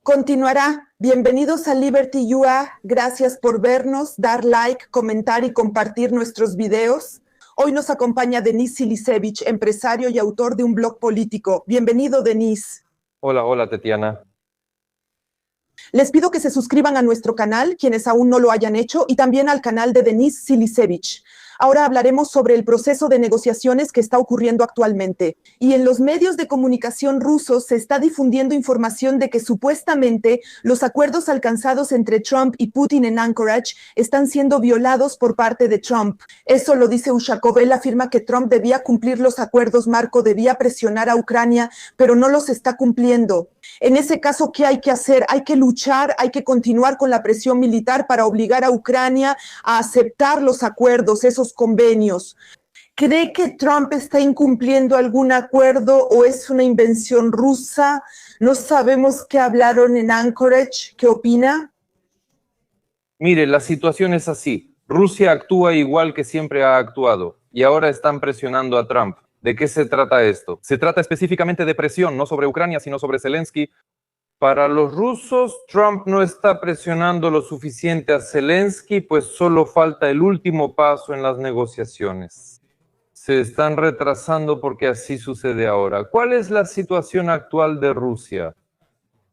Continuará. Bienvenidos a Liberty UA. Gracias por vernos, dar like, comentar y compartir nuestros videos. Hoy nos acompaña Denis Silisevich, empresario y autor de un blog político. Bienvenido, Denis. Hola, Tetiana. Les pido que se suscriban a nuestro canal, quienes aún no lo hayan hecho, y también al canal de Denis Silisevich. Ahora hablaremos sobre el proceso de negociaciones que está ocurriendo actualmente. Y en los medios de comunicación rusos se está difundiendo información de que supuestamente los acuerdos alcanzados entre Trump y Putin en Anchorage están siendo violados por parte de Trump. Eso lo dice Ushakov. Él afirma que Trump debía cumplir los acuerdos marco, debía presionar a Ucrania, pero no los está cumpliendo. En ese caso, ¿qué hay que hacer? Hay que luchar, hay que continuar con la presión militar para obligar a Ucrania a aceptar los acuerdos, esos convenios. ¿Cree que Trump está incumpliendo algún acuerdo o es una invención rusa? No sabemos qué hablaron en Anchorage. ¿Qué opina? Mire, la situación es así. Rusia actúa igual que siempre ha actuado y ahora están presionando a Trump. ¿De qué se trata esto? Se trata específicamente de presión, no sobre Ucrania, sino sobre Zelensky. Para los rusos, Trump no está presionando lo suficiente a Zelensky, pues solo falta el último paso en las negociaciones. Se están retrasando porque así sucede ahora. ¿Cuál es la situación actual de Rusia?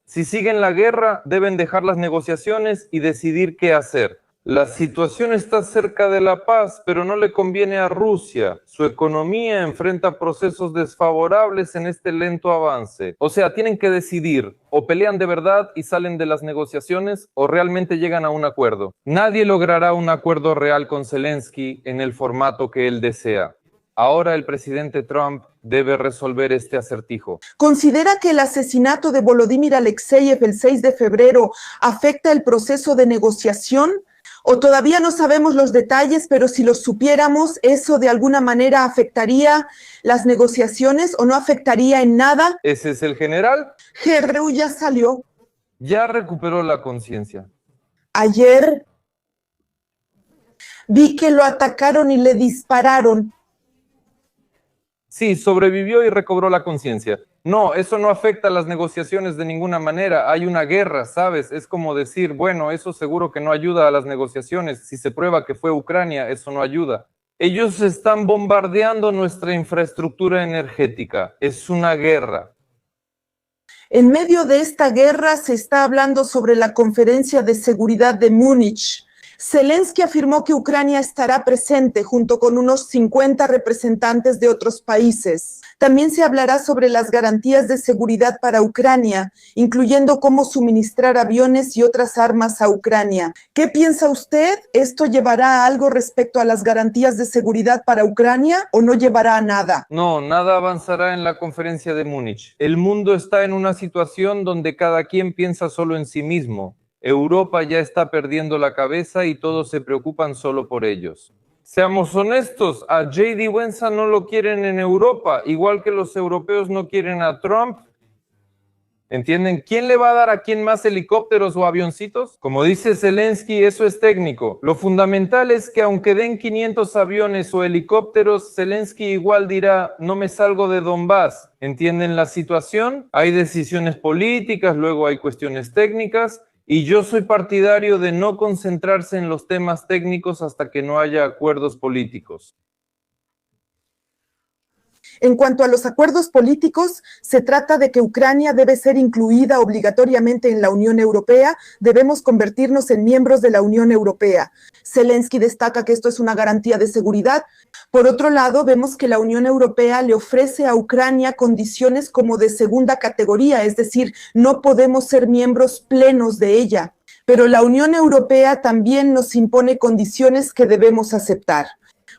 Si siguen la guerra, deben dejar las negociaciones y decidir qué hacer. La situación está cerca de la paz, pero no le conviene a Rusia. Su economía enfrenta procesos desfavorables en este lento avance. O sea, tienen que decidir, o pelean de verdad y salen de las negociaciones, o realmente llegan a un acuerdo. Nadie logrará un acuerdo real con Zelensky en el formato que él desea. Ahora el presidente Trump debe resolver este acertijo. ¿Considera que el asesinato de Volodymyr Alekseyev el 6 de febrero afecta el proceso de negociación? ¿O todavía no sabemos los detalles, pero si los supiéramos, eso de alguna manera afectaría las negociaciones o no afectaría en nada? ¿Ese es el general? GRU ya salió. Ya recuperó la conciencia. Ayer vi que lo atacaron y le dispararon. Sí, sobrevivió y recobró la conciencia. No, eso no afecta a las negociaciones de ninguna manera. Hay una guerra, ¿sabes? Es como decir, bueno, eso seguro que no ayuda a las negociaciones. Si se prueba que fue Ucrania, eso no ayuda. Ellos están bombardeando nuestra infraestructura energética. Es una guerra. En medio de esta guerra se está hablando sobre la conferencia de seguridad de Múnich. Zelensky afirmó que Ucrania estará presente junto con unos 50 representantes de otros países. También se hablará sobre las garantías de seguridad para Ucrania, incluyendo cómo suministrar aviones y otras armas a Ucrania. ¿Qué piensa usted? ¿Esto llevará a algo respecto a las garantías de seguridad para Ucrania o no llevará a nada? No, nada avanzará en la conferencia de Múnich. El mundo está en una situación donde cada quien piensa solo en sí mismo. Europa ya está perdiendo la cabeza y todos se preocupan solo por ellos. Seamos honestos, a J.D. Vance no lo quieren en Europa, igual que los europeos no quieren a Trump. ¿Entienden? ¿Quién le va a dar a quién más helicópteros o avioncitos? Como dice Zelensky, eso es técnico. Lo fundamental es que aunque den 500 aviones o helicópteros, Zelensky igual dirá, no me salgo de Donbass. ¿Entienden la situación? Hay decisiones políticas, luego hay cuestiones técnicas. Y yo soy partidario de no concentrarse en los temas técnicos hasta que no haya acuerdos políticos. En cuanto a los acuerdos políticos, se trata de que Ucrania debe ser incluida obligatoriamente en la Unión Europea, debemos convertirnos en miembros de la Unión Europea. Zelensky destaca que esto es una garantía de seguridad. Por otro lado, vemos que la Unión Europea le ofrece a Ucrania condiciones como de segunda categoría, es decir, no podemos ser miembros plenos de ella. Pero la Unión Europea también nos impone condiciones que debemos aceptar.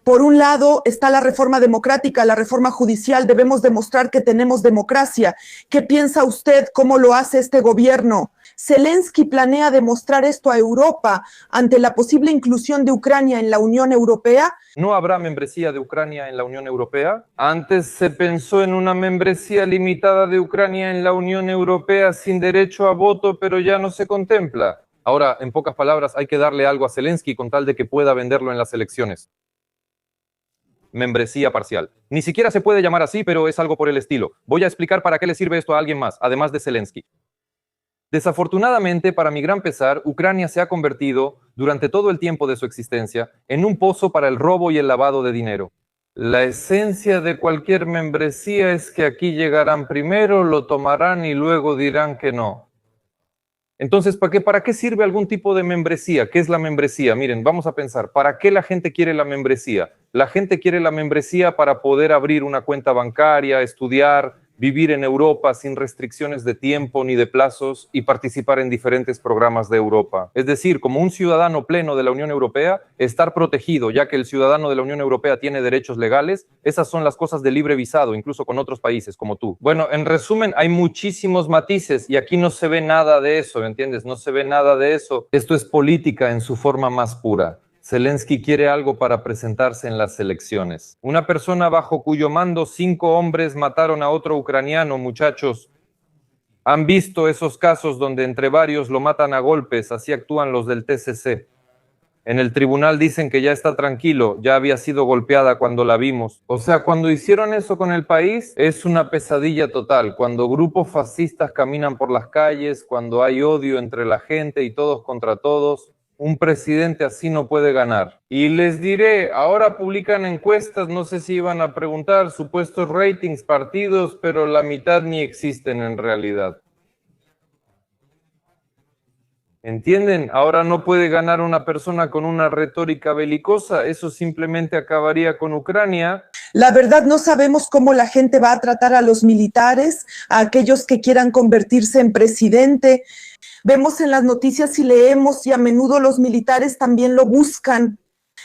Por un lado está la reforma democrática, la reforma judicial, debemos demostrar que tenemos democracia. ¿Qué piensa usted? ¿Cómo lo hace este gobierno? Zelensky planea demostrar esto a Europa ante la posible inclusión de Ucrania en la Unión Europea. ¿No habrá membresía de Ucrania en la Unión Europea? Antes se pensó en una membresía limitada de Ucrania en la Unión Europea sin derecho a voto, pero ya no se contempla. Ahora, en pocas palabras, hay que darle algo a Zelensky con tal de que pueda venderlo en las elecciones. Membresía parcial. Ni siquiera se puede llamar así, pero es algo por el estilo. Voy a explicar para qué le sirve esto a alguien más, además de Zelensky. Desafortunadamente, para mi gran pesar, Ucrania se ha convertido, durante todo el tiempo de su existencia, en un pozo para el robo y el lavado de dinero. La esencia de cualquier membresía es que aquí llegarán primero, lo tomarán y luego dirán que no. Entonces, ¿para qué sirve algún tipo de membresía? ¿Qué es la membresía? Miren, vamos a pensar, ¿para qué la gente quiere la membresía? La gente quiere la membresía para poder abrir una cuenta bancaria, estudiar, vivir en Europa sin restricciones de tiempo ni de plazos y participar en diferentes programas de Europa. Es decir, como un ciudadano pleno de la Unión Europea, estar protegido, ya que el ciudadano de la Unión Europea tiene derechos legales. Esas son las cosas de libre visado, incluso con otros países como tú. Bueno, en resumen, hay muchísimos matices y aquí no se ve nada de eso, ¿entiendes? No se ve nada de eso. Esto es política en su forma más pura. Zelensky quiere algo para presentarse en las elecciones. Una persona bajo cuyo mando 5 hombres mataron a otro ucraniano, muchachos. Han visto esos casos donde entre varios lo matan a golpes, así actúan los del TCC. En el tribunal dicen que ya está tranquilo, ya había sido golpeada cuando la vimos. O sea, cuando hicieron eso con el país, es una pesadilla total. Cuando grupos fascistas caminan por las calles, cuando hay odio entre la gente y todos contra todos, un presidente así no puede ganar. Y les diré, ahora publican encuestas, no sé si iban a preguntar, supuestos ratings, partidos, pero la mitad ni existen en realidad. ¿Entienden? Ahora no puede ganar una persona con una retórica belicosa, eso simplemente acabaría con Ucrania. La verdad, no sabemos cómo la gente va a tratar a los militares, a aquellos que quieran convertirse en presidente. Vemos en las noticias y leemos y a menudo los militares también lo buscan.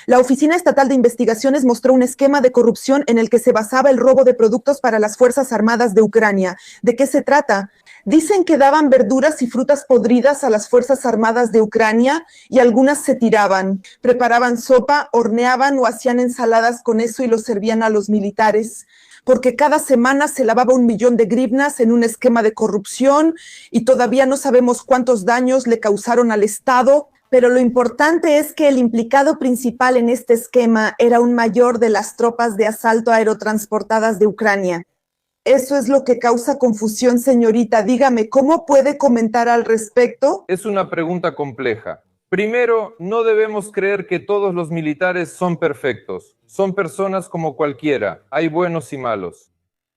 La Oficina Estatal de Investigaciones mostró un esquema de corrupción en el que se basaba el robo de productos para las Fuerzas Armadas de Ucrania. ¿De qué se trata? Dicen que daban verduras y frutas podridas a las Fuerzas Armadas de Ucrania y algunas se tiraban. Preparaban sopa, horneaban o hacían ensaladas con eso y lo servían a los militares, porque cada semana se lavaba 1 millón de grivnas en un esquema de corrupción y todavía no sabemos cuántos daños le causaron al Estado. Pero lo importante es que el implicado principal en este esquema era un mayor de las tropas de asalto aerotransportadas de Ucrania. Eso es lo que causa confusión, señorita. Dígame, ¿cómo puede comentar al respecto? Es una pregunta compleja. Primero, no debemos creer que todos los militares son perfectos. Son personas como cualquiera. Hay buenos y malos.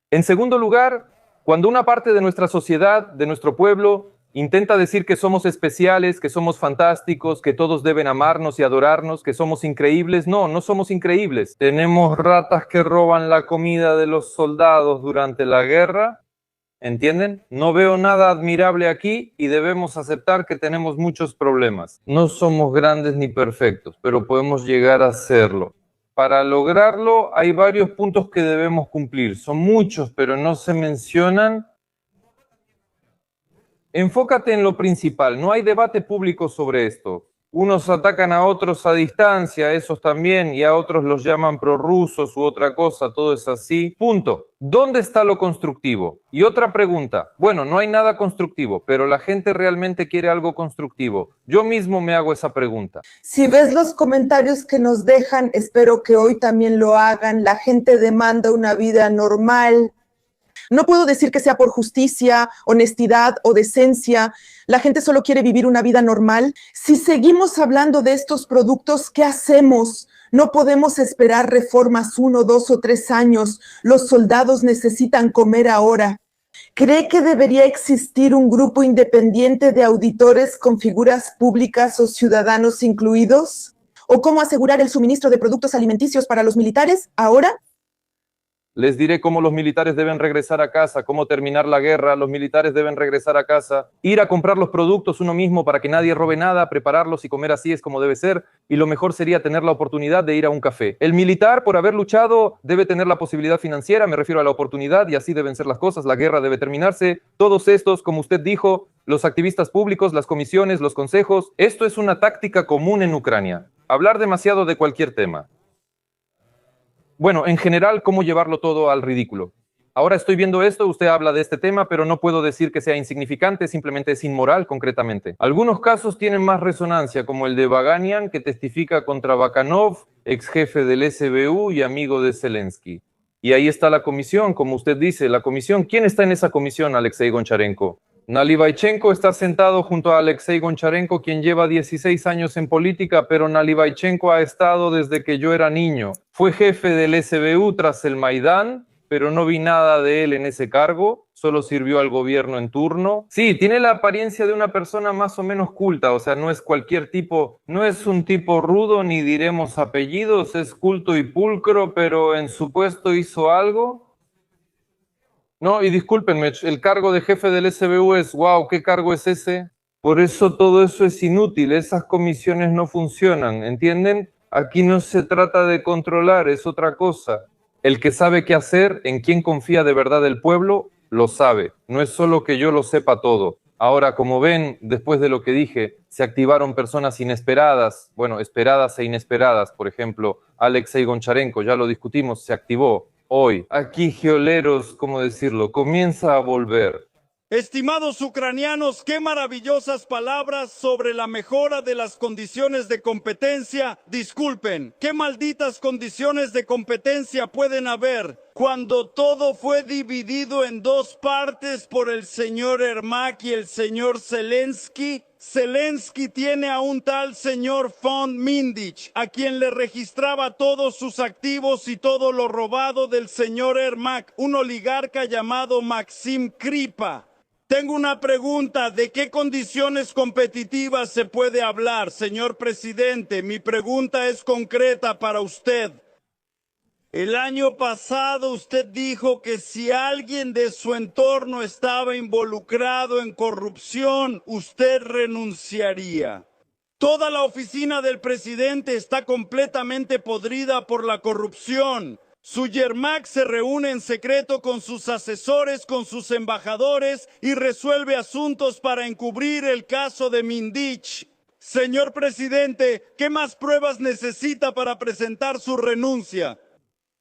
En segundo lugar, cuando una parte de nuestra sociedad, de nuestro pueblo, intenta decir que somos especiales, que somos fantásticos, que todos deben amarnos y adorarnos, que somos increíbles. No, no somos increíbles. Tenemos ratas que roban la comida de los soldados durante la guerra. ¿Entienden? No veo nada admirable aquí y debemos aceptar que tenemos muchos problemas. No somos grandes ni perfectos, pero podemos llegar a serlo. Para lograrlo hay varios puntos que debemos cumplir. Son muchos, pero no se mencionan. Enfócate en lo principal, no hay debate público sobre esto. Unos atacan a otros a distancia, esos también, y a otros los llaman prorrusos u otra cosa, todo es así. Punto. ¿Dónde está lo constructivo? Y otra pregunta, bueno, no hay nada constructivo, pero la gente realmente quiere algo constructivo. Yo mismo me hago esa pregunta. Si ves los comentarios que nos dejan, espero que hoy también lo hagan. La gente demanda una vida normal. No puedo decir que sea por justicia, honestidad o decencia. La gente solo quiere vivir una vida normal. Si seguimos hablando de estos productos, ¿qué hacemos? No podemos esperar reformas 1, 2 o 3 años. Los soldados necesitan comer ahora. ¿Cree que debería existir un grupo independiente de auditores con figuras públicas o ciudadanos incluidos? ¿O cómo asegurar el suministro de productos alimenticios para los militares ahora? Les diré cómo los militares deben regresar a casa, cómo terminar la guerra, los militares deben regresar a casa, ir a comprar los productos uno mismo para que nadie robe nada, prepararlos y comer así es como debe ser, y lo mejor sería tener la oportunidad de ir a un café. El militar, por haber luchado, debe tener la posibilidad financiera, me refiero a la oportunidad, y así deben ser las cosas, la guerra debe terminarse. Todos estos, como usted dijo, los activistas públicos, las comisiones, los consejos, esto es una táctica común en Ucrania, hablar demasiado de cualquier tema. Bueno, en general, ¿cómo llevarlo todo al ridículo? Ahora estoy viendo esto, usted habla de este tema, pero no puedo decir que sea insignificante, simplemente es inmoral concretamente. Algunos casos tienen más resonancia, como el de Baganian, que testifica contra Bakanov, ex jefe del SBU y amigo de Zelensky. Y ahí está la comisión, como usted dice, la comisión. ¿Quién está en esa comisión, Alexei Goncharenko? Nalivaichenko está sentado junto a Alexei Goncharenko, quien lleva 16 años en política, pero Nalivaichenko ha estado desde que yo era niño. Fue jefe del SBU tras el Maidán, pero no vi nada de él en ese cargo, solo sirvió al gobierno en turno. Sí, tiene la apariencia de una persona más o menos culta, o sea, no es cualquier tipo, no es un tipo rudo ni diremos apellidos, es culto y pulcro, pero en su puesto hizo algo. No, y discúlpenme, el cargo de jefe del SBU es, wow, ¿qué cargo es ese? Por eso todo eso es inútil, esas comisiones no funcionan, ¿entienden? Aquí no se trata de controlar, es otra cosa. El que sabe qué hacer, en quién confía de verdad el pueblo, lo sabe. No es solo que yo lo sepa todo. Ahora, como ven, después de lo que dije, se activaron personas inesperadas, bueno, esperadas e inesperadas. Por ejemplo, Alexei Goncharenko, ya lo discutimos, se activó. Hoy, aquí Geoleros, ¿cómo decirlo? Comienza a volver. Estimados ucranianos, qué maravillosas palabras sobre la mejora de las condiciones de competencia. Disculpen, ¿qué malditas condiciones de competencia pueden haber cuando todo fue dividido en dos partes por el señor Yermak y el señor Zelensky? Zelensky tiene a un tal señor von Mindich, a quien le registraba todos sus activos y todo lo robado del señor Yermak, un oligarca llamado Maxim Kripa. Tengo una pregunta, ¿de qué condiciones competitivas se puede hablar, señor presidente? Mi pregunta es concreta para usted. El año pasado usted dijo que si alguien de su entorno estaba involucrado en corrupción, usted renunciaría. Toda la oficina del presidente está completamente podrida por la corrupción. Su Yermak se reúne en secreto con sus asesores, con sus embajadores y resuelve asuntos para encubrir el caso de Mindich. Señor presidente, ¿qué más pruebas necesita para presentar su renuncia?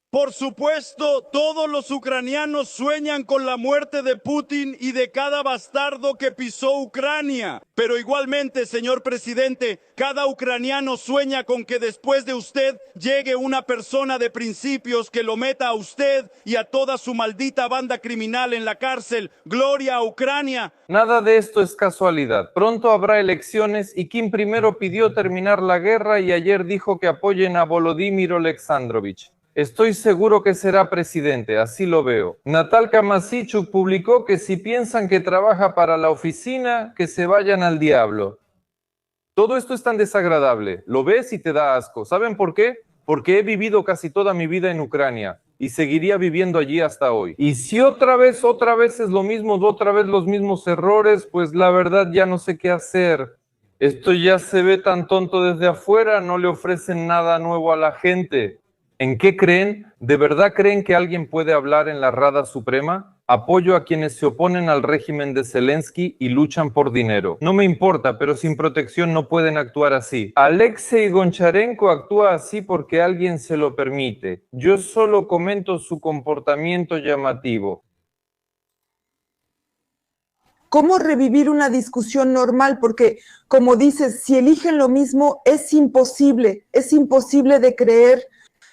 Por supuesto, todos los ucranianos sueñan con la muerte de Putin y de cada bastardo que pisó Ucrania. Pero igualmente, señor presidente, cada ucraniano sueña con que después de usted llegue una persona de principios que lo meta a usted y a toda su maldita banda criminal en la cárcel. ¡Gloria a Ucrania! Nada de esto es casualidad. Pronto habrá elecciones y Kim primero pidió terminar la guerra y ayer dijo que apoyen a Volodymyr Alexandrovich. Estoy seguro que será presidente, así lo veo. Natalka Masichuk publicó que si piensan que trabaja para la oficina, que se vayan al diablo. Todo esto es tan desagradable, lo ves y te da asco. ¿Saben por qué? Porque he vivido casi toda mi vida en Ucrania y seguiría viviendo allí hasta hoy. Y si otra vez es lo mismo, otra vez los mismos errores, pues la verdad ya no sé qué hacer. Esto ya se ve tan tonto desde afuera, no le ofrecen nada nuevo a la gente. ¿En qué creen? ¿De verdad creen que alguien puede hablar en la Rada Suprema? Apoyo a quienes se oponen al régimen de Zelensky y luchan por dinero. No me importa, pero sin protección no pueden actuar así. Alexei Goncharenko actúa así porque alguien se lo permite. Yo solo comento su comportamiento llamativo. ¿Cómo revivir una discusión normal? Porque, como dices, si eligen lo mismo, es imposible de creer.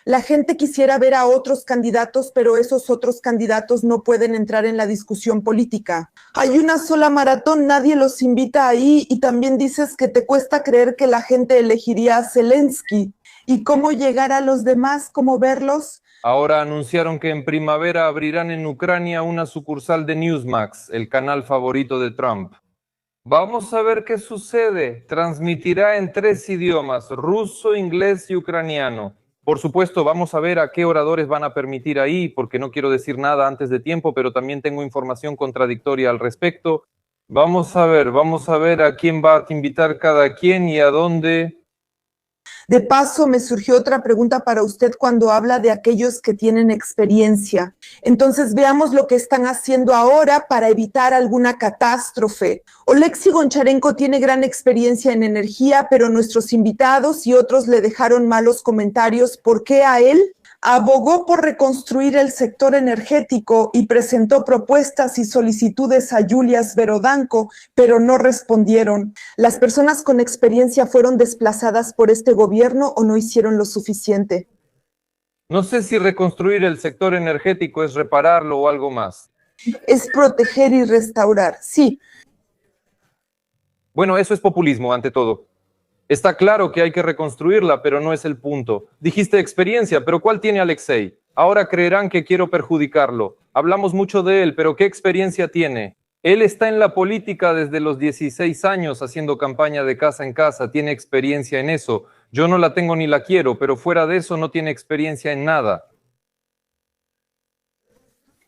La gente quisiera ver a otros candidatos, pero esos otros candidatos no pueden entrar en la discusión política. Hay una sola maratón, nadie los invita ahí, y también dices que te cuesta creer que la gente elegiría a Zelensky. ¿Y cómo llegar a los demás? ¿Cómo verlos? Ahora anunciaron que en primavera abrirán en Ucrania una sucursal de Newsmax, el canal favorito de Trump. Vamos a ver qué sucede. Transmitirá en 3 idiomas, ruso, inglés y ucraniano. Por supuesto, vamos a ver a qué oradores van a permitir ahí, porque no quiero decir nada antes de tiempo, pero también tengo información contradictoria al respecto. Vamos a ver a quién va a invitar cada quien y a dónde. De paso, me surgió otra pregunta para usted cuando habla de aquellos que tienen experiencia. Entonces, veamos lo que están haciendo ahora para evitar alguna catástrofe. Oleksiy Goncharenko tiene gran experiencia en energía, pero nuestros invitados y otros le dejaron malos comentarios. ¿Por qué a él? Abogó por reconstruir el sector energético y presentó propuestas y solicitudes a Yulia Svorodanko, pero no respondieron. ¿Las personas con experiencia fueron desplazadas por este gobierno o no hicieron lo suficiente? No sé si reconstruir el sector energético es repararlo o algo más. Es proteger y restaurar, sí. Bueno, eso es populismo ante todo. Está claro que hay que reconstruirla, pero no es el punto. Dijiste experiencia, pero ¿cuál tiene Alexei? Ahora creerán que quiero perjudicarlo. Hablamos mucho de él, pero ¿qué experiencia tiene? Él está en la política desde los 16 años haciendo campaña de casa en casa, tiene experiencia en eso. Yo no la tengo ni la quiero, pero fuera de eso no tiene experiencia en nada.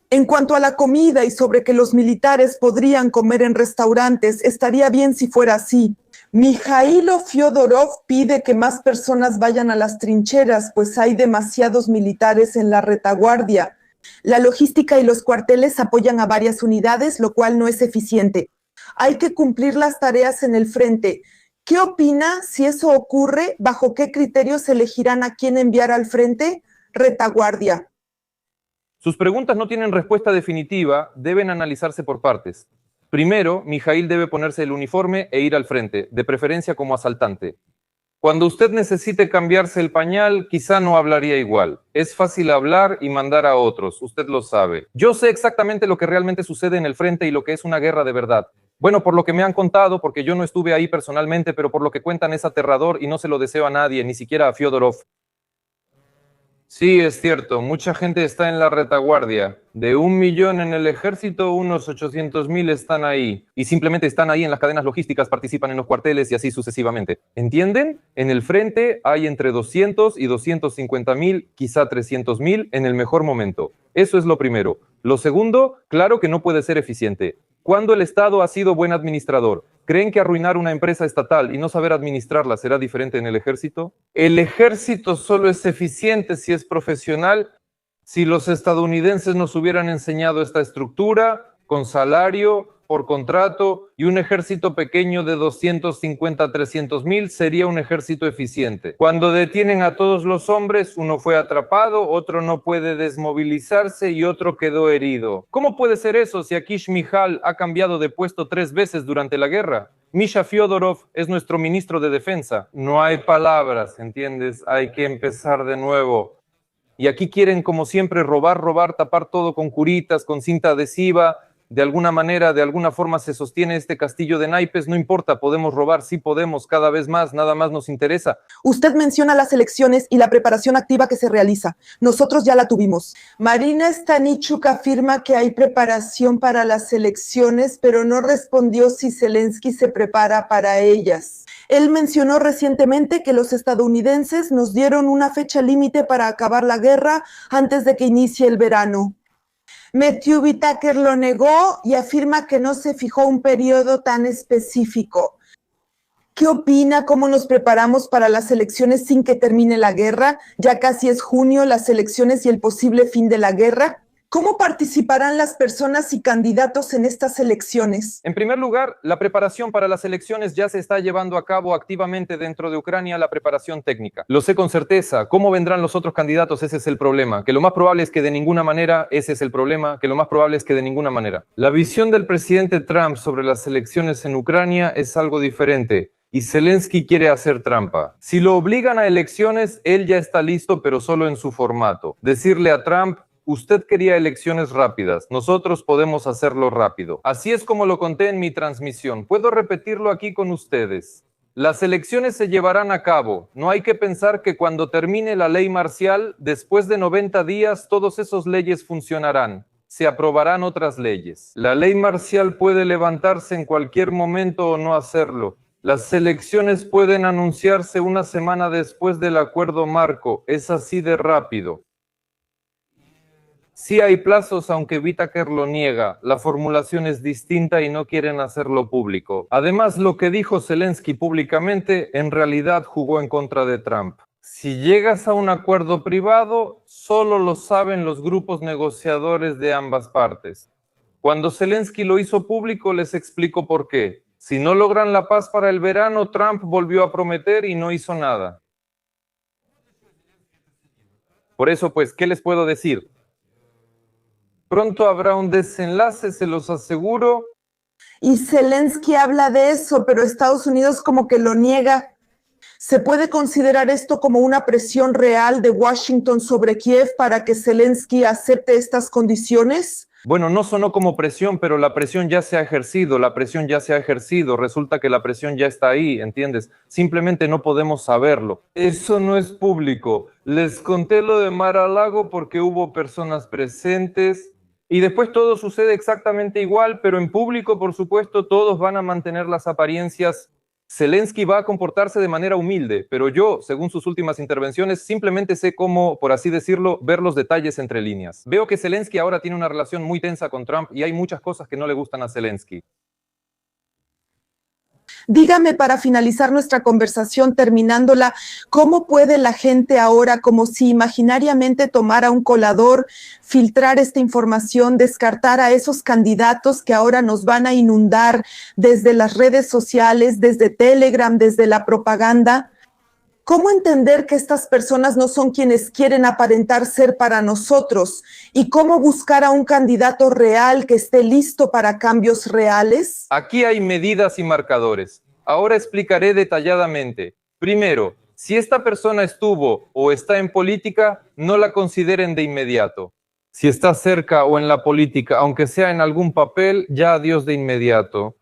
En cuanto a la comida y sobre que los militares podrían comer en restaurantes, estaría bien si fuera así. Mijailo Fyodorov pide que más personas vayan a las trincheras, pues hay demasiados militares en la retaguardia. La logística y los cuarteles apoyan a varias unidades, lo cual no es eficiente. Hay que cumplir las tareas en el frente. ¿Qué opina si eso ocurre? ¿Bajo qué criterios elegirán a quién enviar al frente? Retaguardia. Sus preguntas no tienen respuesta definitiva, deben analizarse por partes. Primero, Mijail debe ponerse el uniforme e ir al frente, de preferencia como asaltante. Cuando usted necesite cambiarse el pañal, quizá no hablaría igual. Es fácil hablar y mandar a otros, usted lo sabe. Yo sé exactamente lo que realmente sucede en el frente y lo que es una guerra de verdad. Bueno, por lo que me han contado, porque yo no estuve ahí personalmente, pero por lo que cuentan es aterrador y no se lo deseo a nadie, ni siquiera a Fyodorov. Sí, es cierto, mucha gente está en la retaguardia. De 1 millón en el ejército, unos 800.000 están ahí. Y simplemente están ahí en las cadenas logísticas, participan en los cuarteles y así sucesivamente. ¿Entienden? En el frente hay entre 200 y 250.000, quizá 300.000 en el mejor momento. Eso es lo primero. Lo segundo, claro que no puede ser eficiente. ¿Cuándo el Estado ha sido buen administrador? ¿Creen que arruinar una empresa estatal y no saber administrarla será diferente en el ejército? El ejército solo es eficiente si es profesional. Si los estadounidenses nos hubieran enseñado esta estructura, con salario, por contrato, y un ejército pequeño de 250 a 300.000 sería un ejército eficiente. Cuando detienen a todos los hombres, uno fue atrapado, otro no puede desmovilizarse y otro quedó herido. ¿Cómo puede ser eso si Akish Mihal ha cambiado de puesto 3 veces durante la guerra? Misha Fyodorov es nuestro ministro de defensa. No hay palabras, ¿entiendes? Hay que empezar de nuevo. Y aquí quieren, como siempre, robar, tapar todo con curitas, con cinta adhesiva. De alguna manera, de alguna forma se sostiene este castillo de naipes. No importa, podemos robar, sí podemos, cada vez más, nada más nos interesa. Usted menciona las elecciones y la preparación activa que se realiza. Nosotros ya la tuvimos. Marina Stanichuk afirma que hay preparación para las elecciones, pero no respondió si Zelensky se prepara para ellas. Él mencionó recientemente que los estadounidenses nos dieron una fecha límite para acabar la guerra antes de que inicie el verano. Matthew Whitaker lo negó y afirma que no se fijó un periodo tan específico. ¿Qué opina? ¿Cómo nos preparamos para las elecciones sin que termine la guerra? Ya casi es junio, las elecciones y el posible fin de la guerra. ¿Cómo participarán las personas y candidatos en estas elecciones? En primer lugar, la preparación para las elecciones ya se está llevando a cabo activamente dentro de Ucrania, la preparación técnica. Lo sé con certeza. ¿Cómo vendrán los otros candidatos? Ese es el problema. Que lo más probable es que de ninguna manera, ese es el problema, que lo más probable es que de ninguna manera. La visión del presidente Trump sobre las elecciones en Ucrania es algo diferente. Y Zelensky quiere hacer trampa. Si lo obligan a elecciones, él ya está listo, pero solo en su formato. Decirle a Trump: usted quería elecciones rápidas, nosotros podemos hacerlo rápido. Así es como lo conté en mi transmisión. Puedo repetirlo aquí con ustedes. Las elecciones se llevarán a cabo. No hay que pensar que cuando termine la ley marcial, después de 90 días, todas esas leyes funcionarán. Se aprobarán otras leyes. La ley marcial puede levantarse en cualquier momento o no hacerlo. Las elecciones pueden anunciarse una semana después del acuerdo marco. Es así de rápido. Sí hay plazos, aunque Whitaker lo niega. La formulación es distinta y no quieren hacerlo público. Además, lo que dijo Zelensky públicamente en realidad jugó en contra de Trump. Si llegas a un acuerdo privado, solo lo saben los grupos negociadores de ambas partes. Cuando Zelensky lo hizo público, les explico por qué. Si no logran la paz para el verano, Trump volvió a prometer y no hizo nada. Por eso, pues, ¿qué les puedo decir? Pronto habrá un desenlace, se los aseguro. Y Zelensky habla de eso, pero Estados Unidos como que lo niega. ¿Se puede considerar esto como una presión real de Washington sobre Kiev para que Zelensky acepte estas condiciones? Bueno, no sonó como presión, pero la presión ya se ha ejercido, resulta que la presión ya está ahí, ¿entiendes? Simplemente no podemos saberlo. Eso no es público. Les conté lo de Mar-a-Lago porque hubo personas presentes y después todo sucede exactamente igual, pero en público, por supuesto, todos van a mantener las apariencias. Zelensky va a comportarse de manera humilde, pero yo, según sus últimas intervenciones, simplemente sé cómo, por así decirlo, ver los detalles entre líneas. Veo que Zelensky ahora tiene una relación muy tensa con Trump y hay muchas cosas que no le gustan a Zelensky. Dígame, para finalizar nuestra conversación, terminándola, ¿cómo puede la gente ahora, como si imaginariamente tomara un colador, filtrar esta información, descartar a esos candidatos que ahora nos van a inundar desde las redes sociales, desde Telegram, desde la propaganda? ¿Cómo entender que estas personas no son quienes quieren aparentar ser para nosotros? ¿Y cómo buscar a un candidato real que esté listo para cambios reales? Aquí hay medidas y marcadores. Ahora explicaré detalladamente. Primero, si esta persona estuvo o está en política, no la consideren de inmediato. Si está cerca o en la política, aunque sea en algún papel, ya adiós de inmediato.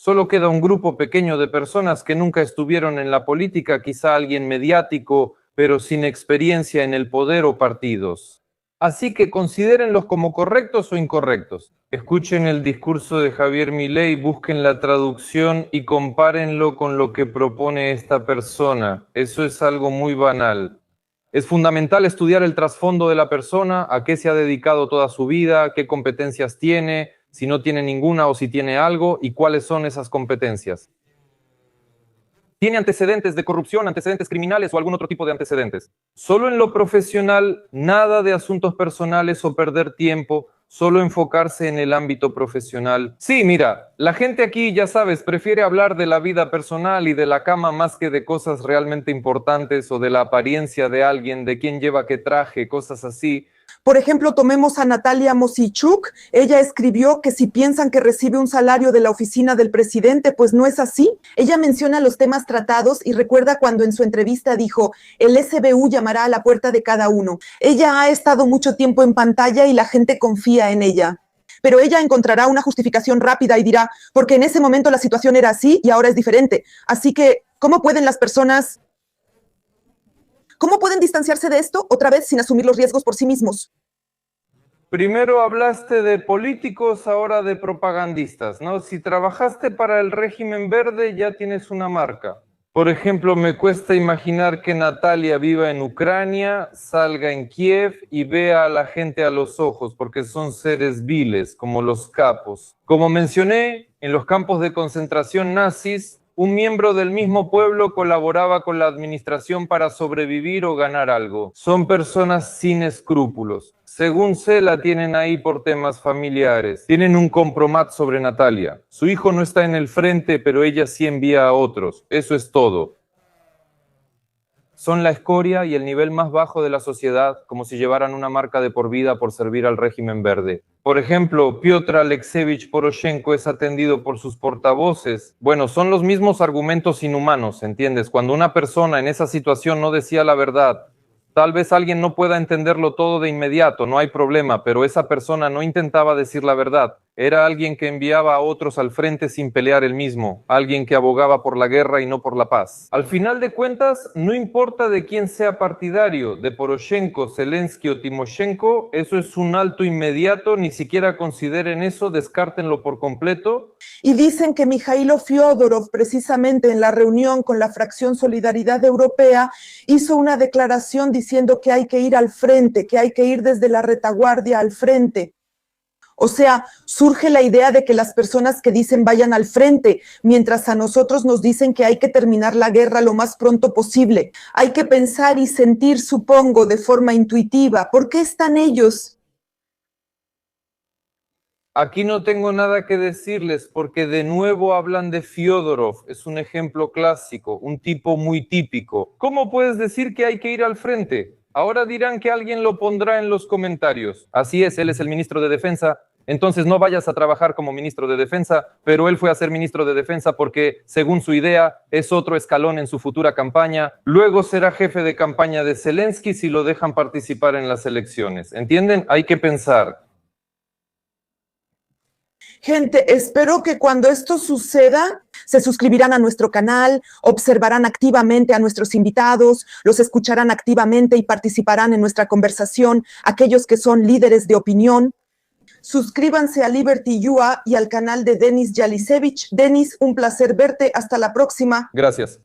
Solo queda un grupo pequeño de personas que nunca estuvieron en la política, quizá alguien mediático, pero sin experiencia en el poder o partidos. Así que considérenlos como correctos o incorrectos. Escuchen el discurso de Javier Milei, busquen la traducción y compárenlo con lo que propone esta persona. Eso es algo muy banal. Es fundamental estudiar el trasfondo de la persona, a qué se ha dedicado toda su vida, qué competencias tiene, si no tiene ninguna o si tiene algo, y cuáles son esas competencias. ¿Tiene antecedentes de corrupción, antecedentes criminales o algún otro tipo de antecedentes? Solo en lo profesional, nada de asuntos personales o perder tiempo, solo enfocarse en el ámbito profesional. Sí, mira, la gente aquí, ya sabes, prefiere hablar de la vida personal y de la cama más que de cosas realmente importantes o de la apariencia de alguien, de quién lleva qué traje, cosas así. Por ejemplo, tomemos a Natalia Mosichuk. Ella escribió que si piensan que recibe un salario de la oficina del presidente, pues no es así. Ella menciona los temas tratados y recuerda cuando en su entrevista dijo, el SBU llamará a la puerta de cada uno. Ella ha estado mucho tiempo en pantalla y la gente confía en ella. Pero ella encontrará una justificación rápida y dirá, porque en ese momento la situación era así y ahora es diferente. Así que, ¿cómo pueden las personas... ¿Cómo pueden distanciarse de esto otra vez sin asumir los riesgos por sí mismos? Primero hablaste de políticos, ahora de propagandistas, ¿no? Si trabajaste para el régimen verde, ya tienes una marca. Por ejemplo, me cuesta imaginar que Natalia viva en Ucrania, salga en Kiev y vea a la gente a los ojos, porque son seres viles, como los capos. Como mencioné, en los campos de concentración nazis, un miembro del mismo pueblo colaboraba con la administración para sobrevivir o ganar algo. Son personas sin escrúpulos. Según sé, la tienen ahí por temas familiares. Tienen un compromat sobre Natalia. Su hijo no está en el frente, pero ella sí envía a otros. Eso es todo. Son la escoria y el nivel más bajo de la sociedad, como si llevaran una marca de por vida por servir al régimen verde. Por ejemplo, Piotr Alexeyevich Poroshenko es atendido por sus portavoces. Bueno, son los mismos argumentos inhumanos, ¿entiendes? Cuando una persona en esa situación no decía la verdad, tal vez alguien no pueda entenderlo todo de inmediato, no hay problema, pero esa persona no intentaba decir la verdad. Era alguien que enviaba a otros al frente sin pelear él mismo, alguien que abogaba por la guerra y no por la paz. Al final de cuentas, no importa de quién sea partidario, de Poroshenko, Zelensky o Timoshenko, eso es un alto inmediato, ni siquiera consideren eso, descártenlo por completo. Y dicen que Mikhailo Fyodorov, precisamente en la reunión con la fracción Solidaridad Europea, hizo una declaración diciendo que hay que ir al frente, que hay que ir desde la retaguardia al frente. O sea, surge la idea de que las personas que dicen vayan al frente, mientras a nosotros nos dicen que hay que terminar la guerra lo más pronto posible. Hay que pensar y sentir, supongo, de forma intuitiva. ¿Por qué están ellos? Aquí no tengo nada que decirles porque de nuevo hablan de Fyodorov. Es un ejemplo clásico, un tipo muy típico. ¿Cómo puedes decir que hay que ir al frente? Ahora dirán que alguien lo pondrá en los comentarios. Así es, él es el ministro de Defensa. Entonces no vayas a trabajar como ministro de Defensa, pero él fue a ser ministro de Defensa porque, según su idea, es otro escalón en su futura campaña. Luego será jefe de campaña de Zelensky si lo dejan participar en las elecciones. ¿Entienden? Hay que pensar. Gente, espero que cuando esto suceda, se suscribirán a nuestro canal, observarán activamente a nuestros invitados, los escucharán activamente y participarán en nuestra conversación, aquellos que son líderes de opinión. Suscríbanse a Liberty UA y al canal de Denis Yalisevich. Denis, un placer verte. Hasta la próxima. Gracias.